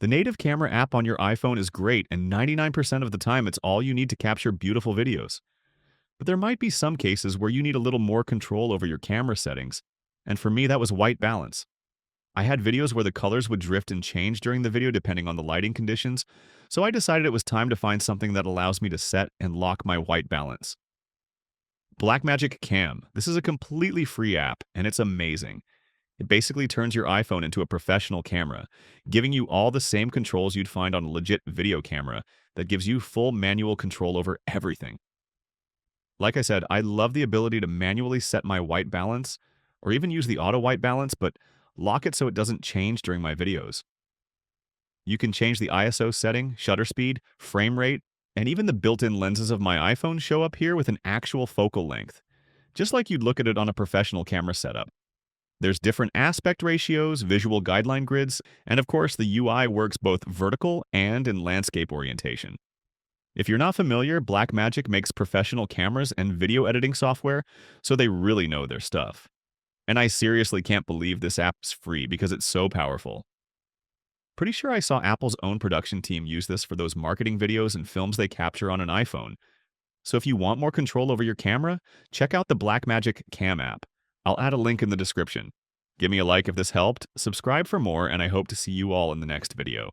The native camera app on your iPhone is great, and 99% of the time it's all you need to capture beautiful videos. But there might be some cases where you need a little more control over your camera settings, and for me that was white balance. I had videos where the colors would drift and change during the video depending on the lighting conditions, so I decided it was time to find something that allows me to set and lock my white balance. Blackmagic Cam. This is a completely free app, and it's amazing. It basically turns your iPhone into a professional camera, giving you all the same controls you'd find on a legit video camera that gives you full manual control over everything. Like I said, I love the ability to manually set my white balance, or even use the auto white balance, but lock it so it doesn't change during my videos. You can change the ISO setting, shutter speed, frame rate, and even the built-in lenses of my iPhone show up here with an actual focal length, just like you'd look at it on a professional camera setup. There's different aspect ratios, visual guideline grids, and of course the UI works both vertical and in landscape orientation. If you're not familiar, Blackmagic makes professional cameras and video editing software, so they really know their stuff. And I seriously can't believe this app's free because it's so powerful. Pretty sure I saw Apple's own production team use this for those marketing videos and films they capture on an iPhone. So if you want more control over your camera, check out the Blackmagic Cam app. I'll add a link in the description. Give me a like if this helped, subscribe for more, and I hope to see you all in the next video.